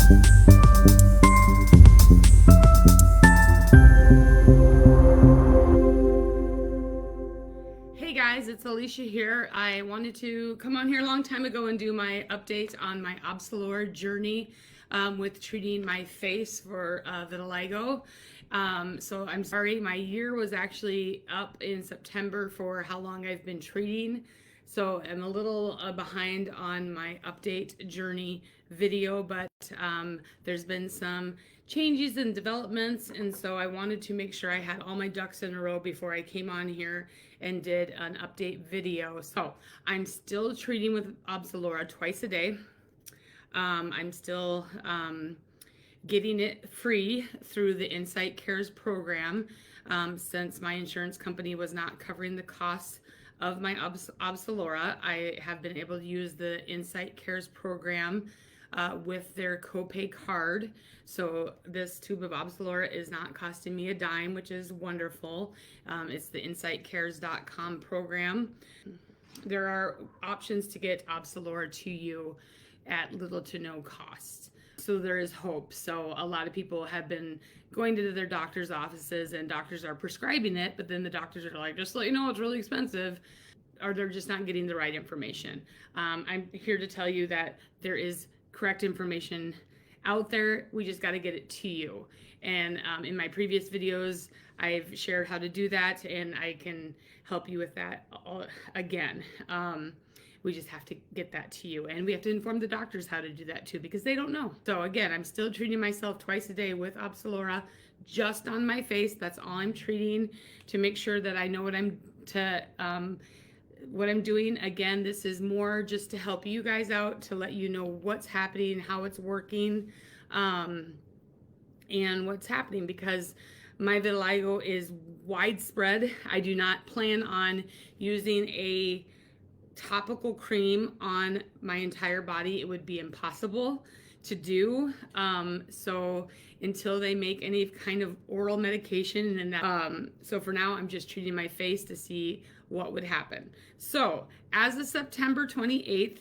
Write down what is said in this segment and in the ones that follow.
Hey guys, it's Alicia here. I wanted to come on here a long time ago and do my update on my Opzelura journey with treating my face for vitiligo. So I'm sorry, my year was actually up in September for how long I've been treating. So I'm a little behind on my update journey video, but there's been some changes and developments, and so I wanted to make sure I had all my ducks in a row before I came on here and did an update video. So I'm still treating with Opzelura twice a day. I'm still getting it free through the Incyte Cares program since my insurance company was not covering the costs of my Opzelura. I have been able to use the Incyte Cares program with their copay card. So this tube of Opzelura is not costing me a dime, which is wonderful. It's the IncyteCares.com program. There are options to get Opzelura to you at little to no cost. So there is hope. So a lot of people have been going to their doctor's offices and doctors are prescribing it, but then the doctors are like, just to let you know, it's really expensive, or they're just not getting the right information. I'm here to tell you that there is correct information out there. We just got to get it to you. And in my previous videos, I've shared how to do that, and I can help you with that again. We just have to get that to you, and we have to inform the doctors how to do that too, because they don't know. So again, I'm still treating myself twice a day with Opzelura, just on my face. That's all I'm treating, to make sure that I know what I'm doing. Again, this is more just to help you guys out, to let you know what's happening, how it's working, and what's happening, because my vitiligo is widespread. I do not plan on using a topical cream on my entire body. It would be impossible to do. So until they make any kind of oral medication, and that, so for now, I'm just treating my face to see what would happen. So as of September 28th,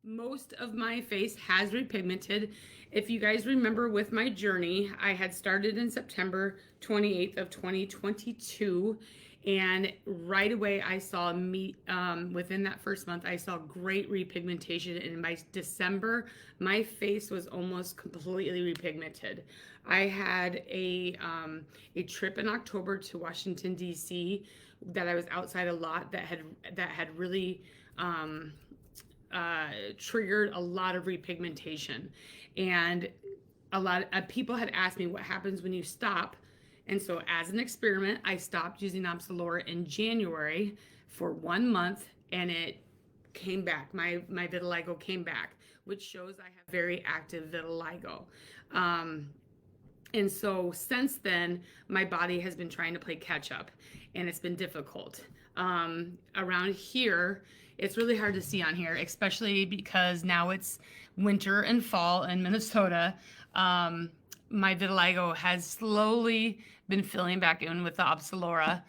most of my face has repigmented. If you guys remember with my journey, I had started in September 28th of 2022. And right away, I saw within that first month, I saw great repigmentation. And by December, my face was almost completely repigmented. I had a trip in October to Washington, D.C. that I was outside a lot that had really triggered a lot of repigmentation. And a lot of people had asked me what happens when you stop. And so as an experiment, I stopped using Opzelura in January for 1 month, and it came back. My vitiligo came back, which shows I have very active vitiligo. And so since then, my body has been trying to play catch up, and it's been difficult. Around here, it's really hard to see on here, especially because now it's winter and fall in Minnesota. My vitiligo has slowly been filling back in with the Opzelura.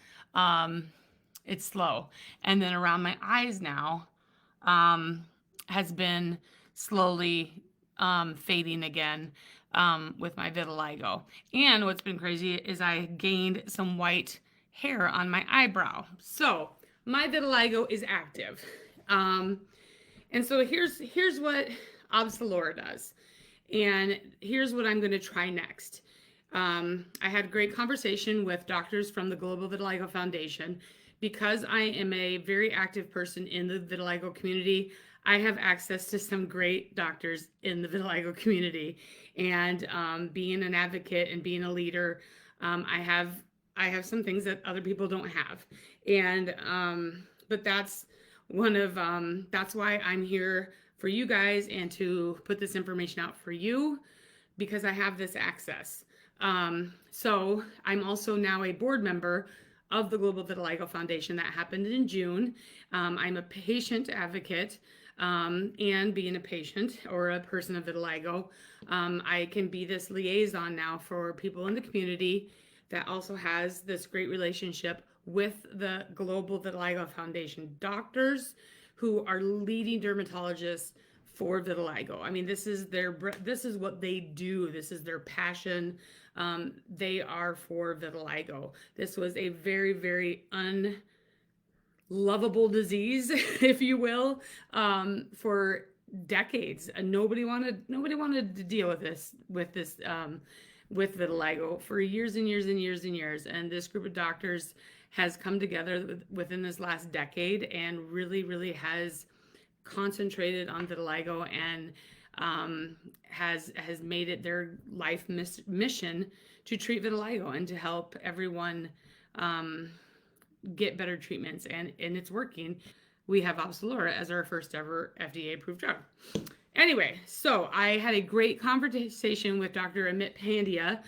It's slow. And then around my eyes now has been slowly fading again with my vitiligo. And what's been crazy is I gained some white hair on my eyebrow. So my vitiligo is active. And so here's what Opzelura does. And here's what I'm going to try next. I had a great conversation with doctors from the Global Vitiligo Foundation. Because I am a very active person in the vitiligo community, I have access to some great doctors in the vitiligo community. And being an advocate and being a leader, I have some things that other people don't have. And but that's that's why I'm here for you guys, and to put this information out for you, because I have this access. So I'm also now a board member of the Global Vitiligo Foundation. That happened in June. I'm a patient advocate, and being a patient or a person of vitiligo, I can be this liaison now for people in the community that also has this great relationship with the Global Vitiligo Foundation doctors, who are leading dermatologists for vitiligo. I mean, this is what they do. This is their passion. They are for vitiligo. This was a very, very unlovable disease, if you will, for decades. Nobody wanted to deal with this with vitiligo for years and years and years and years. And this group of doctors has come together within this last decade and really, really has concentrated on vitiligo and has made it their life mission to treat vitiligo and to help everyone get better treatments, and it's working. We have Opzelura as our first ever FDA approved drug. Anyway, so I had a great conversation with Dr. Amit Pandya,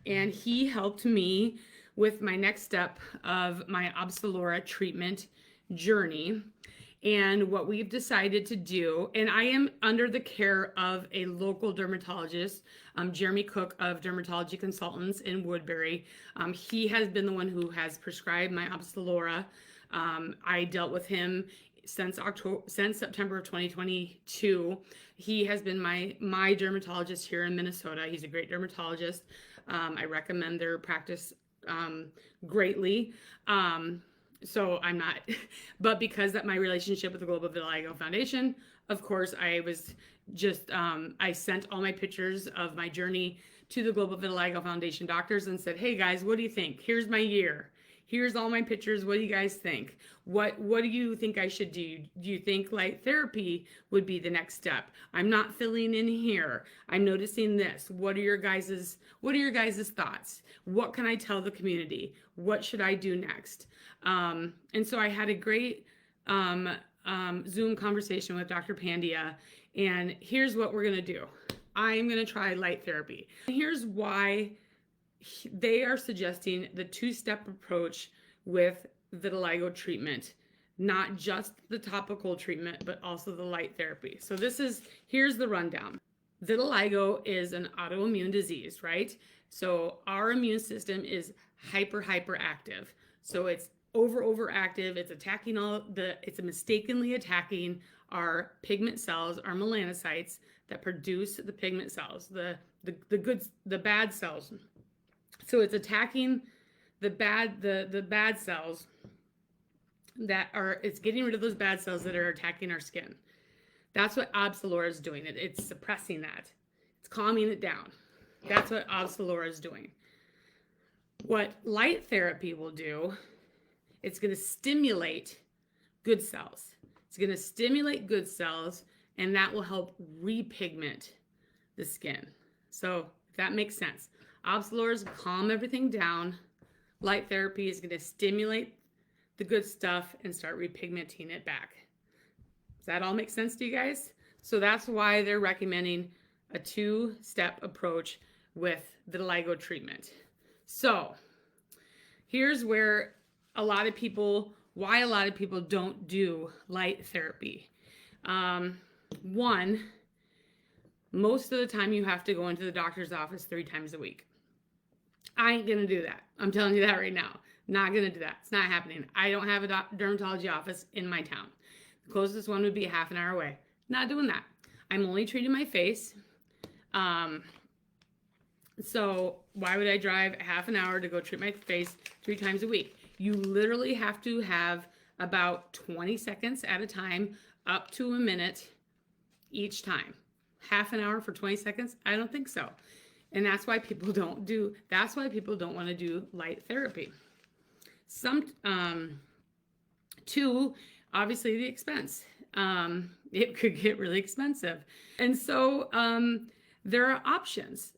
and he helped me with my next step of my Opzelura treatment journey. And what we've decided to do, and I am under the care of a local dermatologist, Jeremy Cook of Dermatology Consultants in Woodbury. He has been the one who has prescribed my Opzelura. I dealt with him since September of 2022. He has been my dermatologist here in Minnesota. He's a great dermatologist. I recommend their practice greatly. So I'm not, but because that my relationship with the Global Vitiligo Foundation, of course, I was just, I sent all my pictures of my journey to the Global Vitiligo Foundation doctors and said, hey guys, what do you think? Here's my year. Here's all my pictures. What do you guys think? What do you think I should do? Do you think light therapy would be the next step? I'm not filling in here. I'm noticing this. What are your guys's thoughts? What can I tell the community? What should I do next? And so I had a great Zoom conversation with Dr. Pandya, and here's what we're going to do. I'm going to try light therapy. Here's why they are suggesting the two-step approach with vitiligo treatment, not just the topical treatment, but also the light therapy. So here's the rundown. Vitiligo is an autoimmune disease, right? So our immune system is hyperactive. So it's overactive. It's attacking it's mistakenly attacking our pigment cells, our melanocytes that produce the pigment cells, the bad cells. So it's attacking the bad cells it's getting rid of those bad cells that are attacking our skin. That's what Opzelura is doing. It's suppressing that. It's calming it down. That's what Opzelura is doing. What light therapy will do, it's going to stimulate good cells. It's going to stimulate good cells, and that will help repigment the skin. So if that makes sense. Opzelura is going to calm everything down. Light therapy is going to stimulate the good stuff and start repigmenting it back. Does that all make sense to you guys? So that's why they're recommending a two-step approach with vitiligo treatment. So here's where why a lot of people don't do light therapy. One, most of the time you have to go into the doctor's office 3 times a week. I ain't gonna do that. I'm telling you that right now. Not gonna do that. It's not happening. I don't have a dermatology office in my town. The closest one would be a half an hour away. Not doing that. I'm only treating my face. So why would I drive a half an hour to go treat my face 3 times a week? You literally have to have about 20 seconds at a time, up to a minute each time. Half an hour for 20 seconds? I don't think so. And that's why people don't want to do light therapy. Two, obviously the expense. It could get really expensive. And so there are options.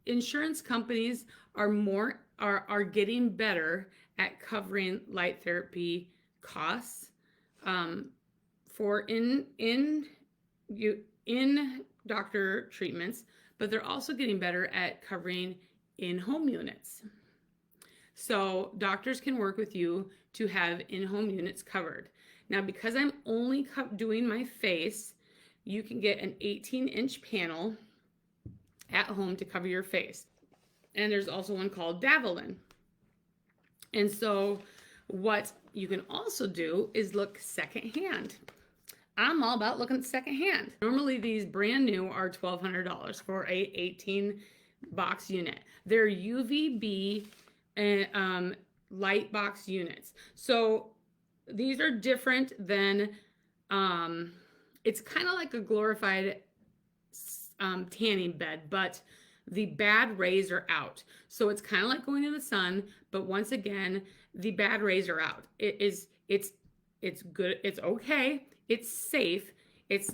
Insurance companies are getting better at covering light therapy costs for in doctor treatments, but they're also getting better at covering in-home units. So doctors can work with you to have in-home units covered. Now, because I'm only doing my face, you can get an 18-inch panel at home to cover your face. And there's also one called Davalin. And so what you can also do is look secondhand. I'm all about looking secondhand. Normally these brand new are $1,200 for a 18 box unit. They're UVB and light box units. So these are different than, it's kind of like a glorified tanning bed, but the bad rays are out. So it's kind of like going in the sun, but once again, the bad rays are out. It's good. It's okay. It's safe. It's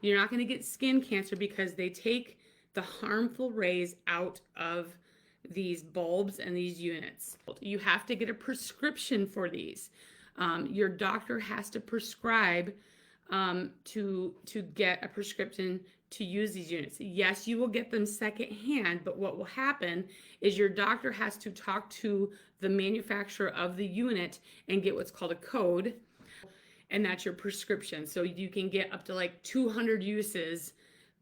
you're not going to get skin cancer because they take the harmful rays out of these bulbs and these units. You have to get a prescription for these. Your doctor has to prescribe to get a prescription to use these units. Yes, you will get them secondhand, but what will happen is your doctor has to talk to the manufacturer of the unit and get what's called a code, and that's your prescription. So you can get up to like 200 uses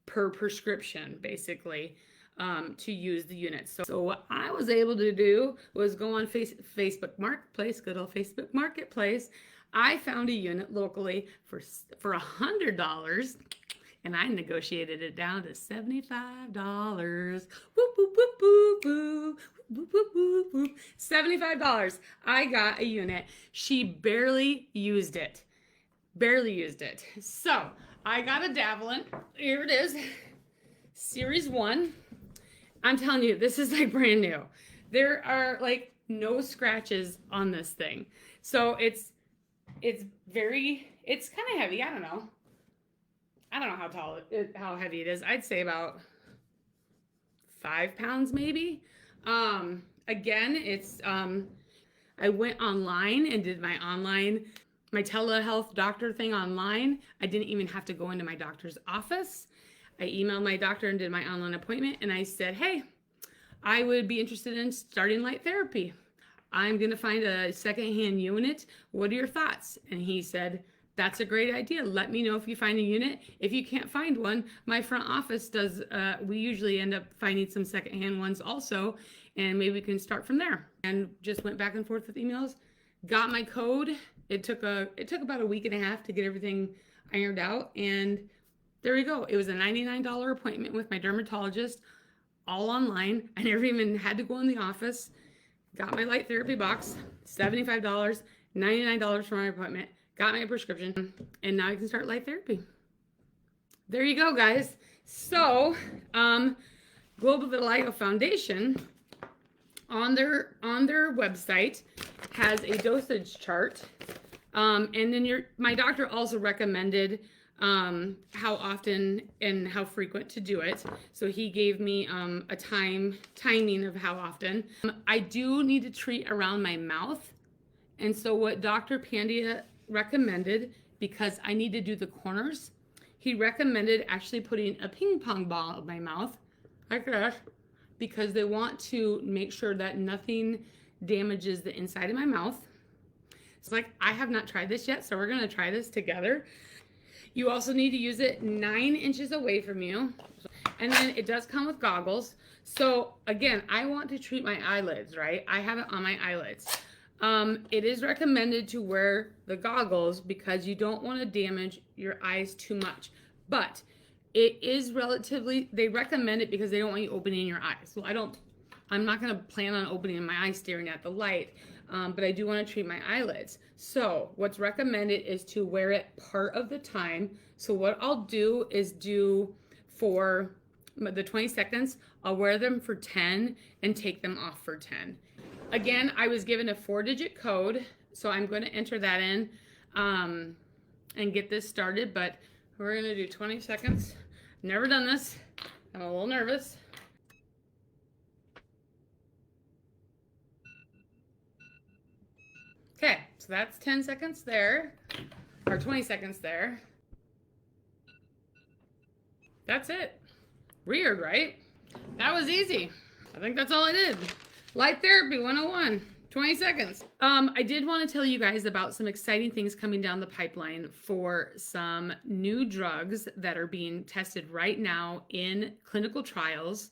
per prescription, basically, to use the unit. So what I was able to do was go on Facebook Marketplace, good old Facebook Marketplace. I found a unit locally for $100, and I negotiated it down to $75. Whoop, whoop, whoop, whoop, whoop. Whoop, whoop, whoop, whoop. $75. I got a unit. She barely used it. Barely used it. So I got a Davolent. Here it is. Series 1. I'm telling you, this is like brand new. There are like no scratches on this thing. So it's kind of heavy. I don't know how heavy it is. I'd say about 5 pounds maybe. Again, it's, I went online and did my telehealth doctor thing online. I didn't even have to go into my doctor's office. I emailed my doctor and did my online appointment, and I said, hey, I would be interested in starting light therapy. I'm going to find a secondhand unit. What are your thoughts? And he said, that's a great idea. Let me know if you find a unit. If you can't find one, my front office does, we usually end up finding some secondhand ones also, and maybe we can start from there. And just went back and forth with emails, got my code. It took about a week and a half to get everything ironed out, and there we go. It was a $99 appointment with my dermatologist, all online. I never even had to go in the office. Got my light therapy box, $75, $99 for my appointment. Got my prescription, and now I can start light therapy. There you go, guys. So, Global Vitiligo Foundation on their website has a dosage chart, and then my doctor also recommended how often and how frequent to do it. So he gave me a timing of how often. I do need to treat around my mouth, and so what Dr. Pandya recommended, because I need to do the corners, he recommended actually putting a ping pong ball in my mouth like that, because they want to make sure that nothing damages the inside of my mouth. It's like, I have not tried this yet, so we're gonna try this together. You also need to use it 9 inches away from you, and then it does come with goggles. So again, I want to treat my eyelids, right? I have it on my eyelids. It is recommended to wear the goggles because you don't want to damage your eyes too much, but it is they recommend it because they don't want you opening your eyes. So I'm not going to plan on opening my eyes staring at the light, but I do want to treat my eyelids. So what's recommended is to wear it part of the time. So what I'll do is for the 20 seconds, I'll wear them for 10 and take them off for 10. Again, I was given a 4-digit code, so I'm going to enter that in and get this started, but we're going to do 20 seconds. Never done this. I'm a little nervous. Okay, so that's 10 seconds there, or 20 seconds there. That's it. Weird, right? That was easy. I think that's all I did. Light Therapy 101, 20 seconds. I did want to tell you guys about some exciting things coming down the pipeline for some new drugs that are being tested right now in clinical trials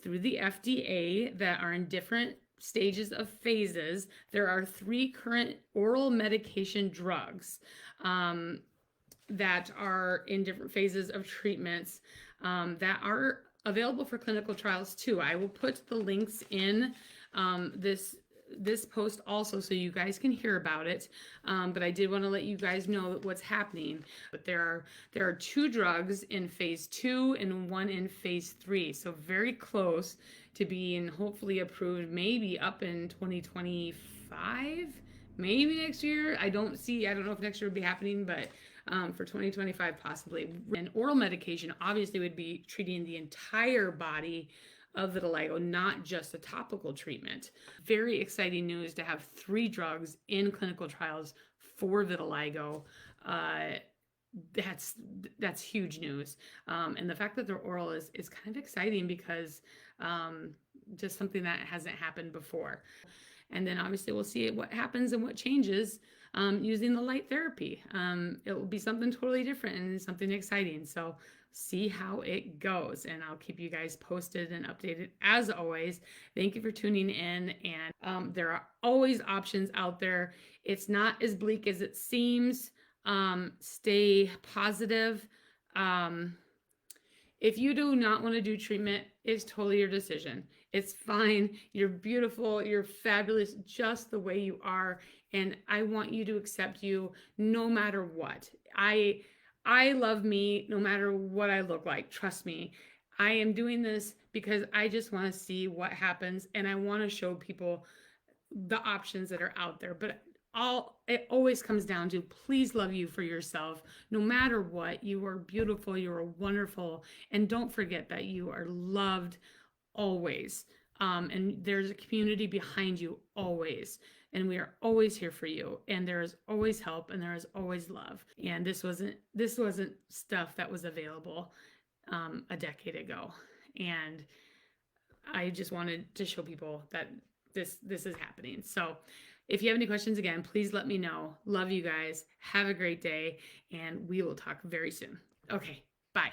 through the FDA that are in different stages of phases. There are 3 current oral medication drugs that are in different phases of treatments that are available for clinical trials too. I will put the links in this post also so you guys can hear about it. But I did want to let you guys know what's happening. But there are 2 drugs in phase 2 and 1 in phase 3. So very close to being hopefully approved, maybe up in 2025, maybe next year. I don't know if next year would be happening, but for 2025 possibly. And oral medication obviously would be treating the entire body of vitiligo, not just a topical treatment. Very exciting news to have 3 drugs in clinical trials for vitiligo. That's huge news. And the fact that they're oral is kind of exciting because just something that hasn't happened before. And then obviously we'll see what happens and what changes using the light therapy. It will be something totally different and something exciting. So see how it goes, and I'll keep you guys posted and updated as always. Thank you for tuning in, and there are always options out there. It's not as bleak as it seems. Stay positive. If you do not want to do treatment, it's totally your decision. It's fine. You're beautiful. You're fabulous just the way you are. And I want you to accept you no matter what. I love me no matter what I look like. Trust me. I am doing this because I just want to see what happens, and I want to show people the options that are out there. But it always comes down to, please love you for yourself no matter what. You are beautiful, you are wonderful, and don't forget that you are loved always. And there's a community behind you always, and we are always here for you, and there is always help, and there is always love. And this wasn't stuff that was available a decade ago, and I just wanted to show people that this is happening. So if you have any questions, again, please let me know. Love you guys. Have a great day, and we will talk very soon. Okay, bye.